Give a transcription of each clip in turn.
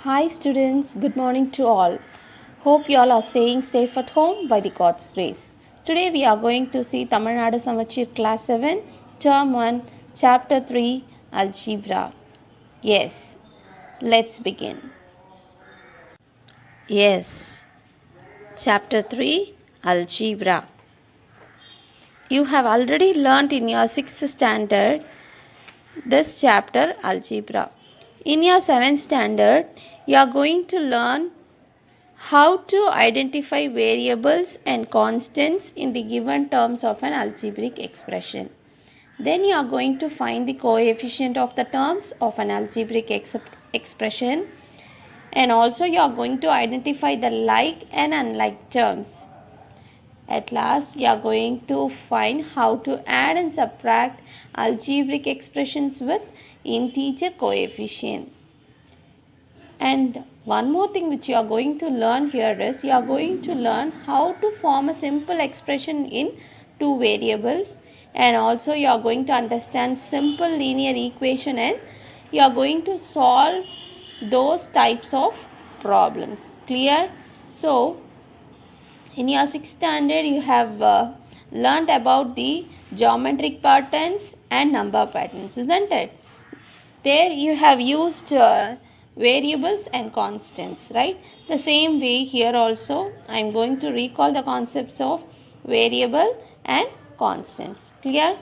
Hi students, good morning to all. Hope you all are staying safe at home by the God's grace. Today we are going to see Tamil Nadu Samachir Class 7, Term 1, Chapter 3, Algebra. Yes, let's begin. Yes, Chapter 3, Algebra. You have already learnt in your 6th standard this chapter, Algebra. In your 7th standard, you are going to learn how to identify variables and constants in the given terms of an algebraic expression. Then you are going to find the coefficient of the terms of an algebraic expression, and also you are going to identify the like and unlike terms. At last, you are going to find how to add and subtract algebraic expressions with integer coefficient. And one more thing which you are going to learn here is you are going to learn how to form a simple expression in two variables, and also you are going to understand simple linear equation, and you are going to solve those types of problems. Clear? So in your 6th standard you have learnt about the geometric patterns and number patterns, isn't it? There you have used variables and constants, right? The same way here also I am going to recall the concepts of variable and constants. Clear?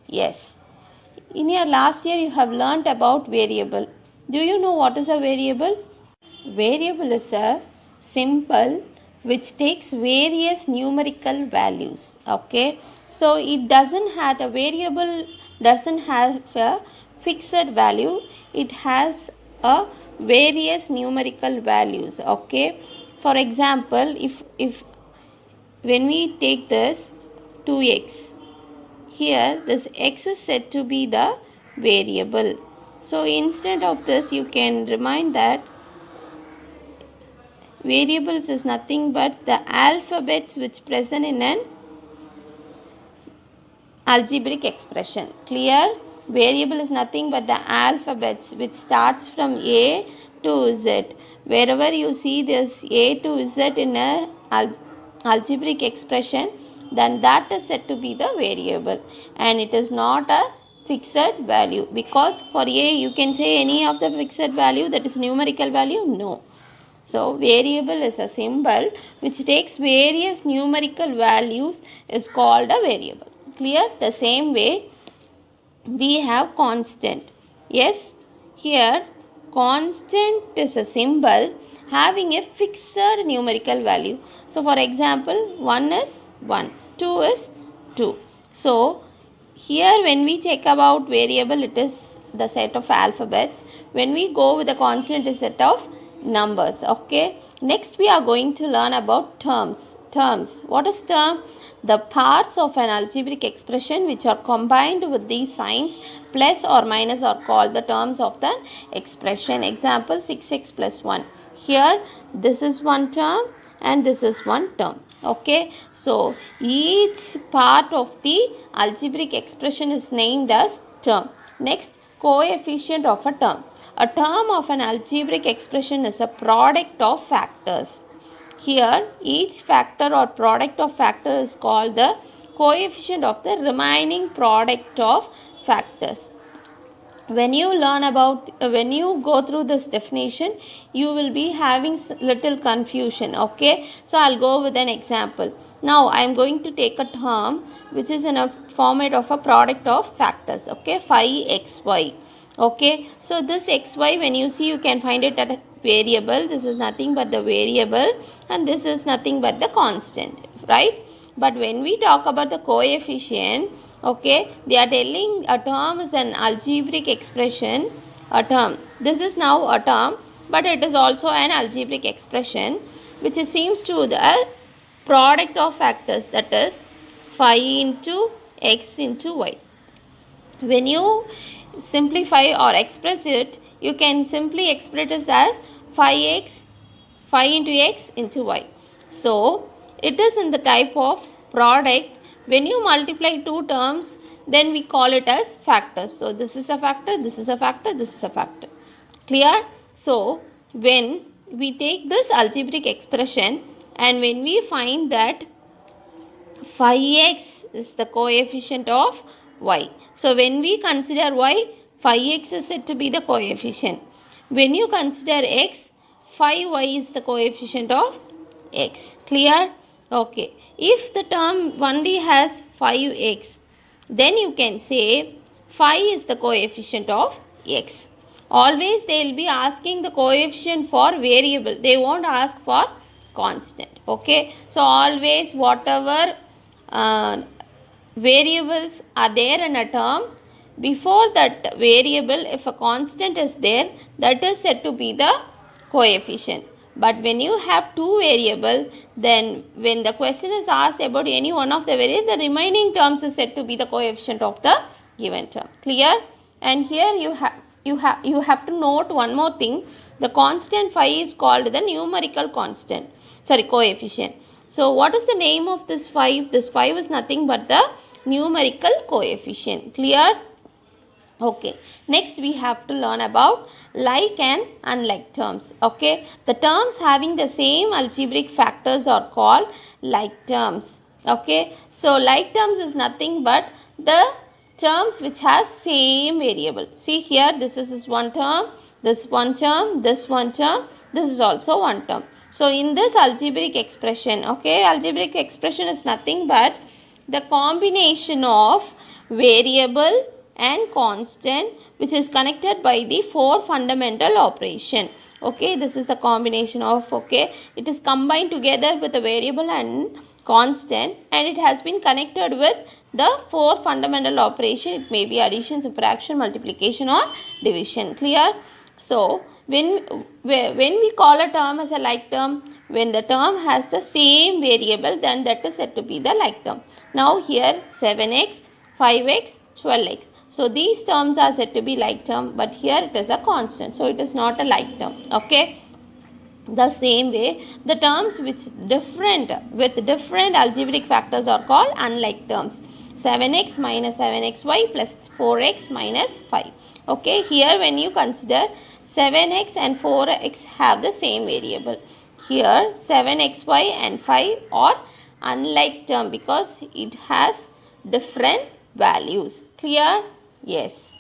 Yes. In your last year you have learnt about variable. Do you know what is a variable? Variable is a symbol which takes various numerical values. Okay, so it doesn't have a variable, doesn't have a fixed value, it has a various numerical values. Okay, for example, if when we take this 2x, here this x is said to be the variable. So instead of this you can remind that variables is nothing but the alphabets which present in an algebraic expression. Clear? Variable is nothing but the alphabets which starts from A to Z. Wherever you see this A to Z in a algebraic expression, then that is said to be the variable, and it is not a fixed value, because for A you can say any of the fixed value, that is numerical value. No. So variable is a symbol which takes various numerical values, is called a variable. Clear? The same way we have constant. Yes, here constant is a symbol having a fixed numerical value. So for example, 1 is 1, 2 is 2. So here when we check about variable, it is the set of alphabets. When we go with the constant, it is set of numbers. Okay, next we are going to learn about terms. What is term? The parts of an algebraic expression which are combined with these signs plus or minus are called the terms of the expression. Example, 6x plus 1. Here this is one term and this is one term. Okay, so each part of the algebraic expression is named as term. Next, coefficient of a term. A term of an algebraic expression is a product of factors. Here, each factor or product of factor is called the coefficient of the remaining product of factors. When you learn about, when you go through this definition, you will be having little confusion. Okay, so I'll go with an example. Now I am going to take a term which is in a format of a product of factors. Okay, 5xy. Okay, so this xy, when you see, you can find it at a variable. This is nothing but the variable, and this is nothing but the constant, right? But when we talk about the coefficient, okay, they are telling a term is an algebraic expression. A term, this is now a term, but it is also an algebraic expression which seems to the product of factors, that is 5 into x into y. When you simplify or express it, you can simply express it as 5 into x into y. So it is in the type of product. When you multiply two terms, then we call it as factors. So this is a factor, this is a factor, this is a factor. Clear? So when we take this algebraic expression and when we find that phi x is the coefficient of y. So when we consider y, phi x is said to be the coefficient. When you consider x, phi y is the coefficient of x. Clear? Okay. If the term only has 5x, then you can say phi is the coefficient of x. Always they will be asking the coefficient for variable. They won't ask for constant. Okay. So always whatever variables are there in a term, before that variable, if a constant is there, that is said to be the coefficient. But when you have two variables, then when the question is asked about any one of the variables, the remaining terms is said to be the coefficient of the given term. Clear? And here you have to note one more thing. The constant phi is called the numerical constant. Sorry, coefficient. So what is the name of this 5? This 5 is nothing but the numerical coefficient. Clear? Okay. Next we have to learn about like and unlike terms. Okay. The terms having the same algebraic factors are called like terms. Okay. So like terms is nothing but the terms which has same variable. See here, this is one term, this one term, this one term, this is also one term. So in this algebraic expression, okay, algebraic expression is nothing but the combination of variable and constant which is connected by the four fundamental operation. Okay, this is the combination of, okay, it is combined together with the variable and constant and it has been connected with the four fundamental operation. It may be addition, subtraction, multiplication or division. Clear? So when we call a term as a like term, when the term has the same variable, then that is said to be the like term. Now here 7x, 5x, 12x. So these terms are said to be like term, but here it is a constant. So it is not a like term. Okay. The same way, the terms with different algebraic factors are called unlike terms. 7x minus 7xy plus 4x minus 5. Okay, here when you consider 7x and 4x have the same variable. Here 7xy and 5 are unlike term because it has different values. Clear? Yes.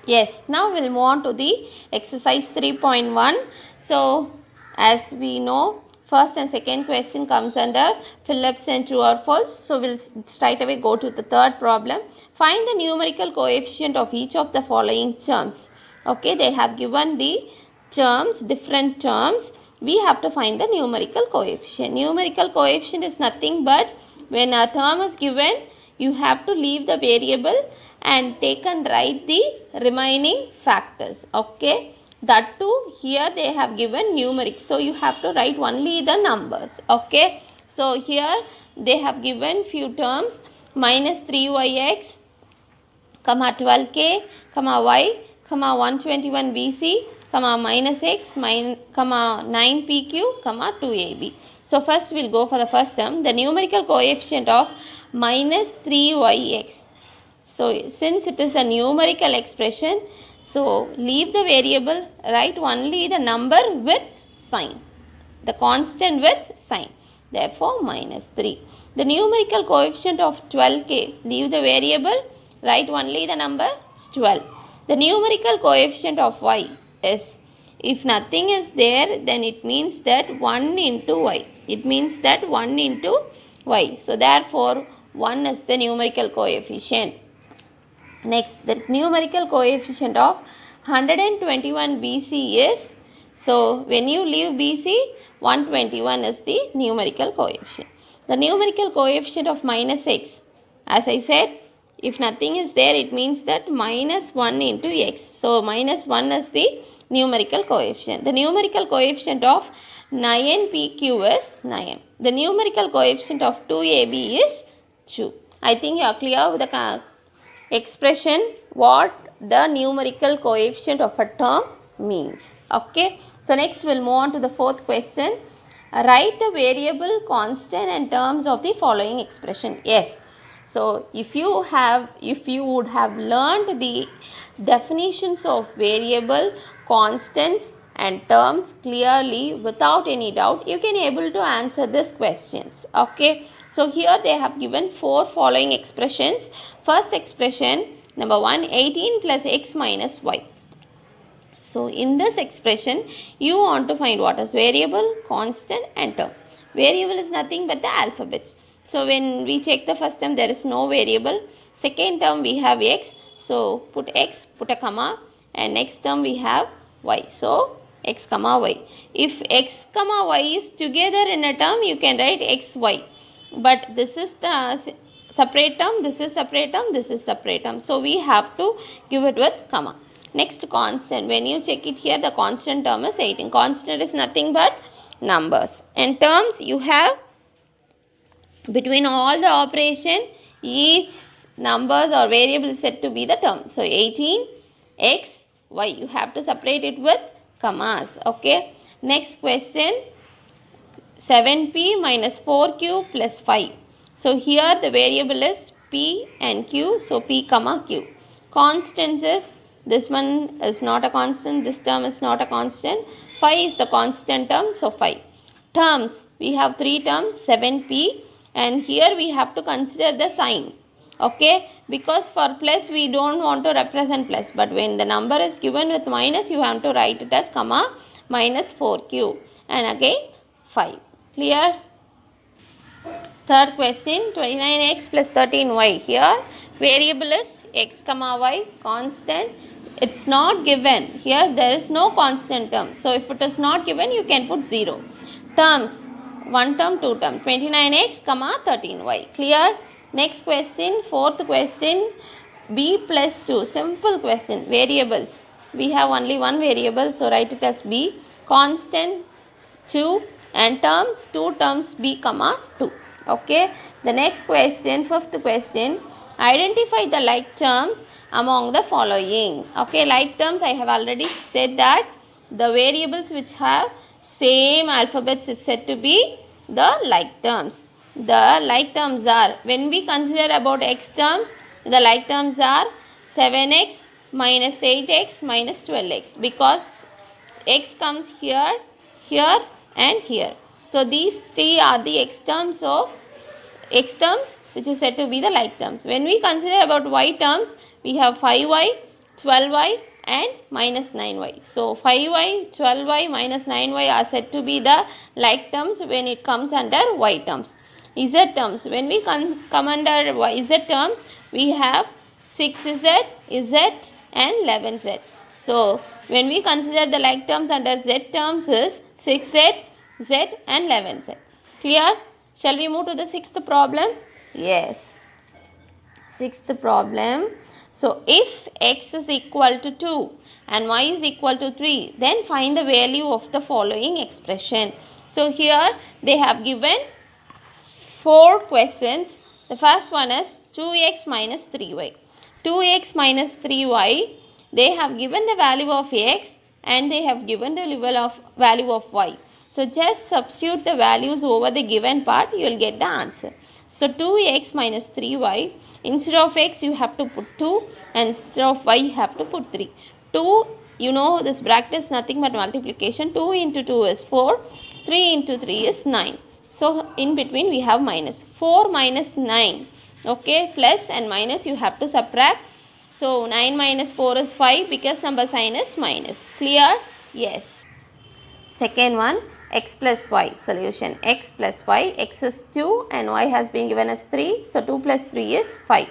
Yes, now we'll move on to the exercise 3.1. So, as we know, first and second question comes under Phillips and true or false. So, we'll straight away go to the third problem. Find the numerical coefficient of each of the following terms. Okay, they have given the terms, different terms. We have to find the numerical coefficient. Numerical coefficient is nothing but when a term is given, you have to leave the variable and take and write the remaining factors. Okay, that too here they have given numeric, so you have to write only the numbers. Okay, so here they have given few terms: minus 3yx, comma 12k, comma y, comma 121 bc, comma minus x, comma 9pq, comma 2ab. So first we'll go for the first term, the numerical coefficient of minus 3yx. So since it is a numerical expression, so leave the variable, write only the number with sign, the constant with sign. Therefore minus 3. The numerical coefficient of 12k, leave the variable, write only the number 12. The numerical coefficient of y is, if nothing is there, then it means that 1 into y. It means that 1 into y. So therefore 1 is the numerical coefficient. Next, the numerical coefficient of 121 BC is, so when you leave BC, 121 is the numerical coefficient. The numerical coefficient of minus x, as I said, if nothing is there, it means that minus 1 into x. So minus 1 is the numerical coefficient. The numerical coefficient of 9pq is 9. The numerical coefficient of 2ab is 2. I think you are clear with the expression what the numerical coefficient of a term means. Okay, so next we'll move on to the fourth question. Write the variable, constant and terms of the following expression. Yes, so if you would have learned the definitions of variable, constants and terms clearly without any doubt, you can able to answer these questions. Okay, so here they have given 4 following expressions. First expression, number 1, 18 plus x minus y. So in this expression, you want to find what is variable, constant and term. Variable is nothing but the alphabets. So when we check the first term, there is no variable. Second term we have x. So put x, put a comma, and next term we have y. So x comma y. If x comma y is together in a term, you can write x y. But this is the separate term, this is separate term, this is separate term. So we have to give it with comma. Next, constant. When you check it here, the constant term is 18. Constant is nothing but numbers. And terms, you have between all the operation, each numbers or variable is said to be the term. So 18, x, y. You have to separate it with commas. Okay. Next question, 7p minus 4q plus 5. So here the variable is p and q. So p comma q. Constants is, this one is not a constant, this term is not a constant. 5 is the constant term, so 5. Terms, we have 3 terms, 7p, and here we have to consider the sign. Okay, because for plus we don't want to represent plus, but when the number is given with minus, you have to write it as comma minus 4q, and again 5. Clear? Third question, 29x plus 13y. Here variable is x comma y, constant. It's not given. Here there is no constant term. So if it is not given, you can put 0. Terms, 1 term, 2 term, 29x comma 13y. Clear? Next question, fourth question, b plus 2. Simple question. Variables. We have only one variable, so write it as b. Constant 2 and terms, 2 terms b comma 2. Okay. The next question, fifth question, identify the like terms among the following. Okay, like terms I have already said that the variables which have same alphabets is said to be the like terms. The like terms are, when we consider about x terms, the like terms are 7x minus 8x minus 12x, because x comes here, here and here. So these three are the x terms which is said to be the like terms. When we consider about y terms, we have 5y, 12y and minus 9y. So 5y, 12y, minus 9y are said to be the like terms when it comes under y terms. Z terms, when we come under z terms, we have 6z, z and 11z. So when we consider the like terms under z terms is 6z, z and 11z. Clear? Shall we move to the sixth problem? Yes. Sixth problem. So if x is equal to 2 and y is equal to 3, then find the value of the following expression. So here they have given 4 questions. The first one is 2x minus 3y. 2x minus 3y, they have given the value of x and they have given the value of y. So just substitute the values over the given part, you will get the answer. So 2x minus 3y, instead of x you have to put 2 and instead of y you have to put 3. 2, you know this bracket is nothing but multiplication. 2 into 2 is 4, 3 into 3 is 9. So in between we have minus. 4 minus 9, okay, plus and minus you have to subtract. So 9 minus 4 is 5 because number sign is minus. Clear? Yes. Second one, x plus y. Solution, x plus y. X is 2 and y has been given as 3. So 2 plus 3 is 5.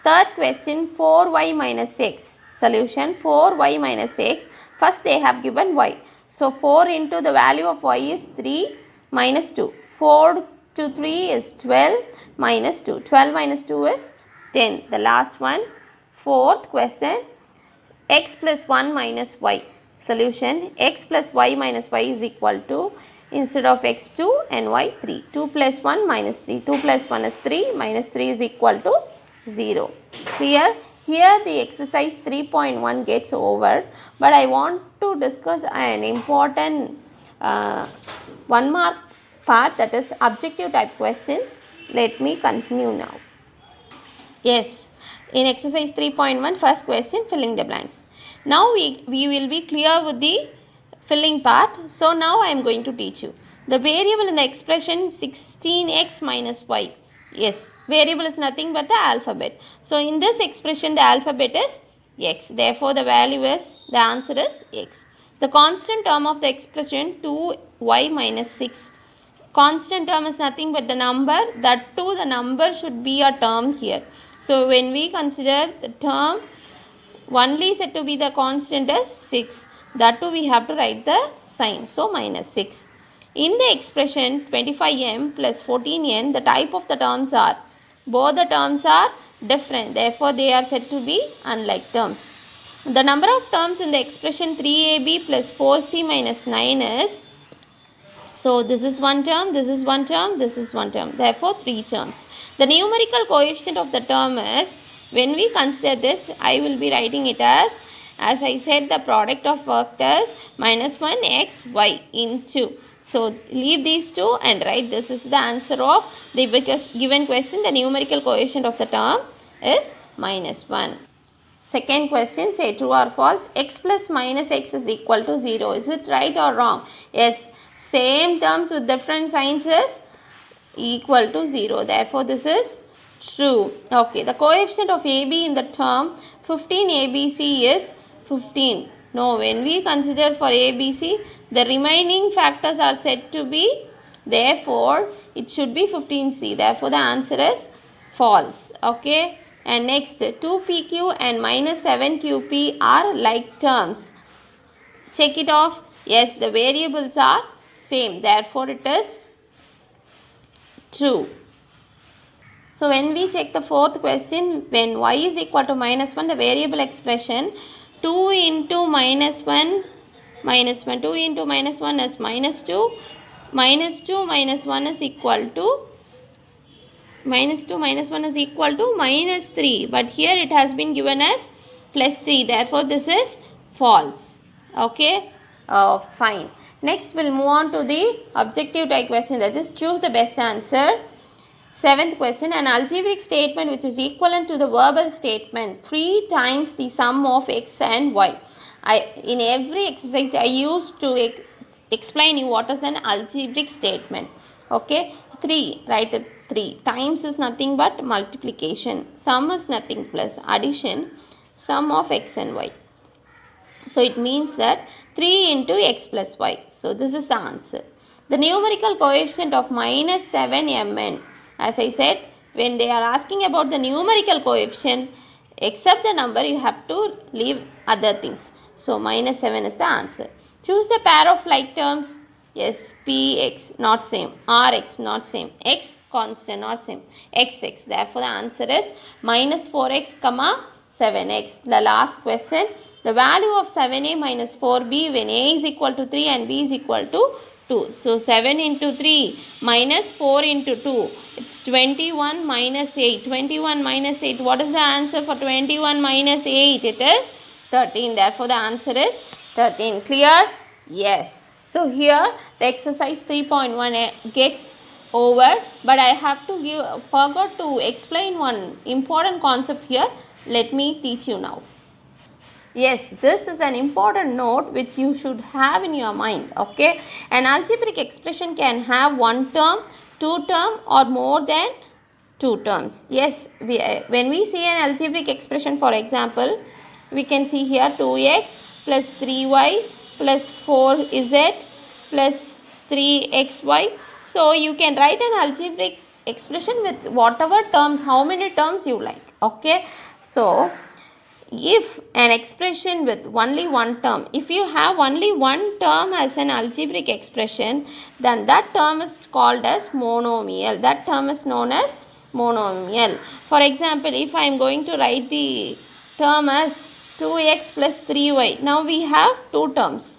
Third question, 4y minus x. Solution, 4y minus x. First they have given y. So 4 into the value of y is 3 minus 2. 4 to 3 is 12 minus 2. 12 minus 2 is 10. The last one, fourth question, x plus 1 minus y. Solution, x plus y minus y is equal to, instead of x 2 and y 3. 2 plus 1 minus 3. 2 plus 1 is 3 minus 3 is equal to 0. Clear? Here the exercise 3.1 gets over, but I want to discuss an important 1 mark part, that is objective type question. Let me continue now. Yes, in exercise 3.1, first question, filling the blanks. Now we will be clear with the filling part. So now I am going to teach you. The variable in the expression 16x minus y. Yes, variable is nothing but the alphabet. So in this expression the alphabet is x. Therefore the answer is x. The constant term of the expression 2y minus 6. Constant term is nothing but the number. That too the number should be a term here. So when we consider the term only said to be the constant is 6. That too we have to write the sign. So minus 6. In the expression 25m plus 14n, the type of the terms are, both the terms are different. Therefore, they are said to be unlike terms. The number of terms in the expression 3ab plus 4c minus 9 is, so this is one term, this is one term, this is one term. Therefore, 3 terms. The numerical coefficient of the term is, when we consider this, I will be writing it as I said, the product of vectors minus 1 x y into. So leave these two and write this is the answer of the given question. The numerical coefficient of the term is minus 1. Second question, say true or false. X plus minus x is equal to 0. Is it right or wrong? Yes. Same terms with different signs is equal to 0. Therefore, this is true. Okay. The coefficient of AB in the term 15 ABC is 15. No, when we consider for ABC, the remaining factors are said to be, therefore, it should be 15C. Therefore, the answer is false. Okay. And next, 2PQ and minus 7QP are like terms. Check it off. Yes, the variables are same. Therefore, it is true. So, when we check the fourth question, when y is equal to minus 1, the variable expression 2 into minus 1 minus 1, 2 into minus 1 is minus 2, minus 2 minus 1 is equal to, minus 2 minus 1 is equal to minus 3, but here it has been given as plus 3. Therefore, this is false. Okay, fine. Next, we'll move on to the objective type question, that is choose the best answer. Seventh question, an algebraic statement which is equivalent to the verbal statement 3 times the sum of x and y. In every exercise, I used to explain you what is an algebraic statement. Okay, 3, write it 3. Times is nothing but multiplication. Sum is nothing plus addition, sum of x and y. So, it means that 3 into x plus y. So, this is the answer. The numerical coefficient of minus 7mn. As I said, when they are asking about the numerical coefficient, except the number, you have to leave other things. So, minus 7 is the answer. Choose the pair of like terms. Yes, px not same, rx not same, x constant not same, xx. Therefore, the answer is minus 4x comma 7x. The last question, the value of 7a minus 4b when a is equal to 3 and b is equal to 2. So, 7 into 3 minus 4 into 2. It's 21 minus 8. 21 minus 8. What is the answer for 21 minus 8? It is 13. Therefore, the answer is 13. Clear? Yes. So, here the exercise 3.1 gets over. But I have to forgot to explain one important concept here. Let me teach you now. Yes, this is an important note which you should have in your mind. Okay, an algebraic expression can have one term, two term, or more than two terms. Yes, when we see an algebraic expression, for example, we can see here 2x plus 3y plus 4z plus 3xy. So, you can write an algebraic expression with whatever terms, how many terms you like. Okay, so if an expression with only one term, if you have only one term as an algebraic expression, then that term is called as monomial. That term is known as monomial. For example, if I am going to write the term as 2x plus 3y, now we have two terms.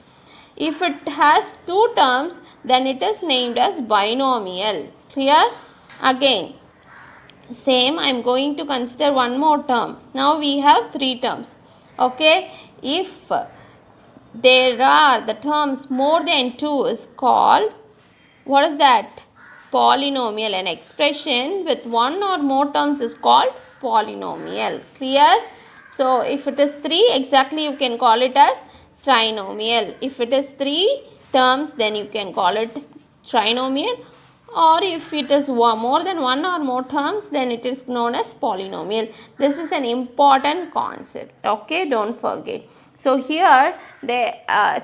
If it has two terms, then it is named as binomial. Clear? Again, same, I am going to consider one more term. Now we have three terms. Okay, if there are the terms more than two is called, what is that? Polynomial. An expression with one or more terms is called polynomial. Clear? So, if it is 3, exactly you can call it as trinomial. If it is 3 terms, then you can call it trinomial, or if it is more than one or more terms, then it is known as polynomial. This is an important concept, okay, don't forget. So here the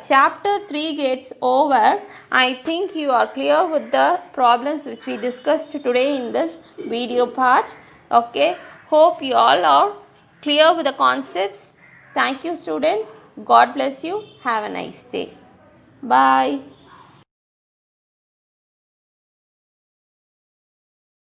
chapter 3 gets over. I think you are clear with the problems which we discussed today in this video part, okay. Hope you all are clear with the concepts. Thank you, students. God bless you. Have a nice day. Bye.